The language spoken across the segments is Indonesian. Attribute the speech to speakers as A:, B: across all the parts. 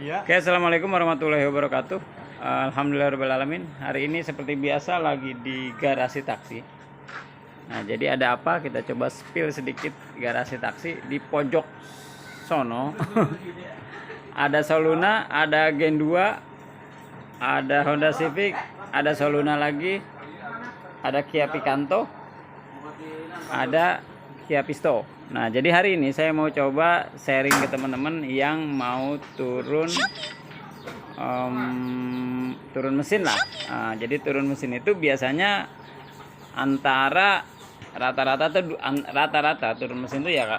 A: Iya.
B: Oke, assalamualaikum warahmatullahi wabarakatuh. Alhamdulillahirobbilalamin. Hari ini seperti biasa lagi di garasi taksi. Nah, jadi ada apa? Kita coba spill sedikit garasi taksi di pojok sono. Ada Soluna, ada Gen 2, ada Honda Civic, ada Soluna lagi, ada Kia Picanto, ada Kia Pisto. Nah, jadi hari ini saya mau coba sharing ke teman-teman yang mau turun mesin lah. Nah, jadi turun mesin itu biasanya antara rata-rata turun mesin itu ya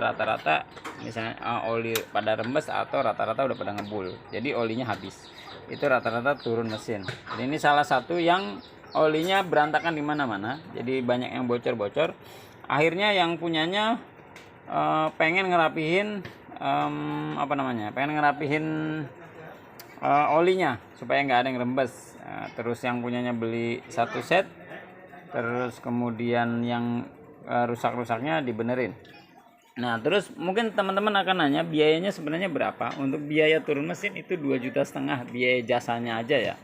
B: rata-rata misalnya oli pada rembes atau rata-rata udah pada ngebul. Jadi olinya habis. Itu rata-rata turun mesin. Jadi ini salah satu yang olinya berantakan di mana-mana. Jadi banyak yang bocor-bocor. Akhirnya yang punyanya pengen ngerapihin olinya supaya nggak ada yang rembes. Terus yang punyanya beli satu set, terus kemudian yang rusak-rusaknya dibenerin. Nah, terus mungkin teman-teman akan nanya biayanya sebenarnya berapa. Untuk biaya turun mesin itu 2,5 juta biaya jasanya aja ya.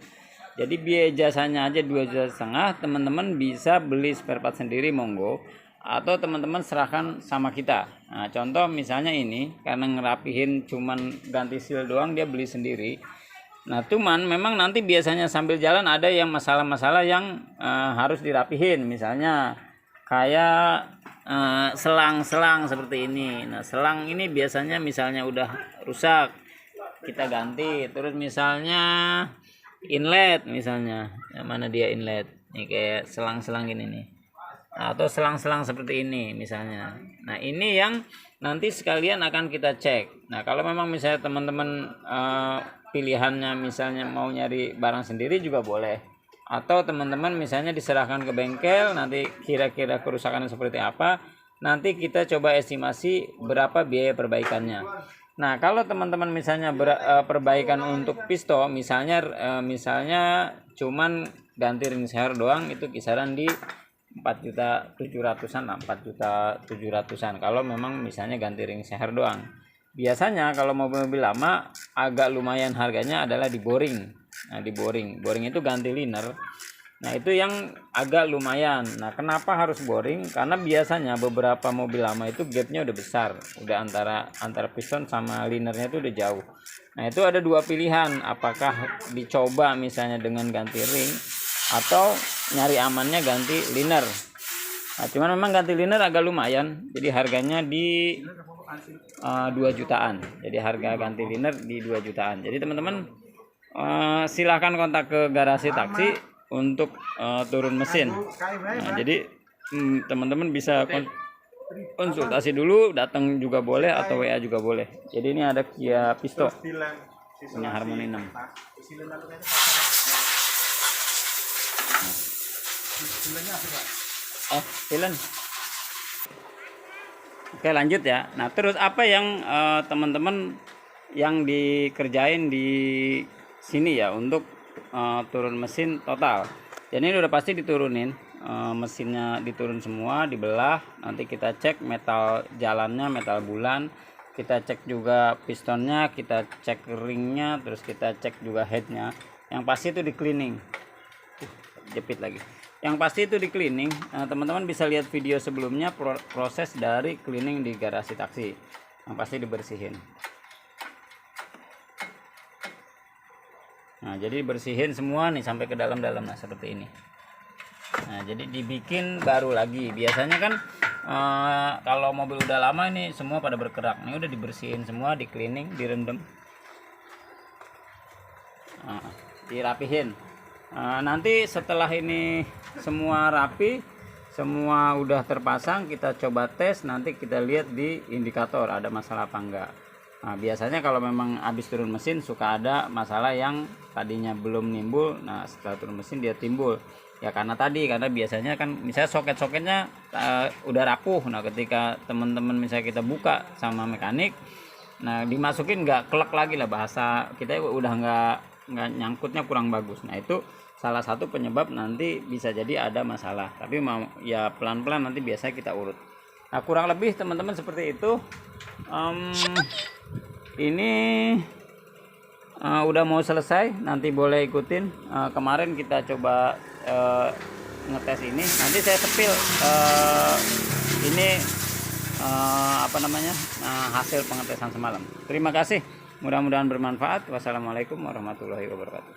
B: Jadi biaya jasanya aja 2,5 juta, teman-teman bisa beli spare part sendiri monggo, atau teman-teman serahkan sama kita. Nah, contoh misalnya ini karena ngerapihin cuman ganti seal doang, dia beli sendiri. Nah, cuman memang nanti biasanya sambil jalan ada yang masalah-masalah yang harus dirapihin, misalnya kayak selang-selang seperti ini. Nah, selang ini biasanya misalnya udah rusak, kita ganti. Terus misalnya inlet, misalnya mana dia inlet nih, kayak selang-selang gini nih, atau selang-selang seperti ini misalnya. Nah, ini yang nanti sekalian akan kita cek. Nah, kalau memang misalnya teman-teman pilihannya misalnya mau nyari barang sendiri juga boleh, atau teman-teman misalnya diserahkan ke bengkel, nanti kira-kira kerusakannya seperti apa, nanti kita coba estimasi berapa biaya perbaikannya. Nah, kalau teman-teman misalnya perbaikan untuk pisto misalnya cuman ganti ring seher doang, itu kisaran di 4,7 jutaan lah, 4,7 jutaan kalau memang misalnya ganti ring seher doang. Biasanya kalau mobil lama agak lumayan harganya adalah di boring. Nah, di boring itu ganti liner. Nah, itu yang agak lumayan. Nah, kenapa harus boring? Karena biasanya beberapa mobil lama itu gapnya udah besar, udah antara piston sama linernya itu udah jauh. Nah, itu ada dua pilihan, apakah dicoba misalnya dengan ganti ring atau nyari amannya ganti liner. Nah, cuman memang ganti liner agak lumayan, jadi harganya di 2 jutaan. Jadi harga ganti liner di 2 jutaan. Jadi teman-teman silahkan kontak ke garasi taksi untuk turun mesin. Nah, jadi teman-teman bisa konsultasi dulu, datang juga boleh atau WA juga boleh. Jadi ini ada Kia Pisto punya Harmony 6. Silen. Oke, lanjut ya. Nah, terus apa yang teman-teman yang dikerjain di sini ya untuk turun mesin total. Jadi ini udah pasti diturunin, mesinnya diturun semua, dibelah. Nanti kita cek metal jalannya, metal bulan. Kita cek juga pistonnya, kita cek ringnya, terus kita cek juga headnya. Yang pasti itu di cleaning. Jepit lagi. Yang pasti itu di cleaning. Teman-teman bisa lihat video sebelumnya proses dari cleaning di garasi taksi. Yang pasti dibersihin. Nah, jadi bersihin semua nih sampai ke dalam-dalam, nah seperti ini. Nah, jadi dibikin baru lagi. Biasanya kan kalau mobil udah lama ini semua pada berkerak. Ini udah dibersihin semua, di cleaning, direndam, dirapihin. Nanti setelah ini semua rapi, semua udah terpasang, kita coba tes. Nanti kita lihat di indikator ada masalah apa enggak. Nah, biasanya kalau memang habis turun mesin suka ada masalah yang tadinya belum nimbul. Nah, setelah turun mesin dia timbul. Ya karena biasanya kan misalnya soket-soketnya udah rapuh. Nah, ketika teman-teman misalnya kita buka sama mekanik, nah dimasukin nggak klek lagi lah, bahasa kita udah nggak nyangkutnya kurang bagus. Nah, itu salah satu penyebab nanti bisa jadi ada masalah. Tapi mau ya pelan-pelan nanti biasa kita urut. Nah, kurang lebih teman-teman seperti itu. Ini udah mau selesai, nanti boleh ikutin. Kemarin kita coba ngetes ini, nanti saya sepil ini apa namanya, hasil pengetesan semalam. Terima kasih, mudah-mudahan bermanfaat. Wassalamualaikum warahmatullahi wabarakatuh.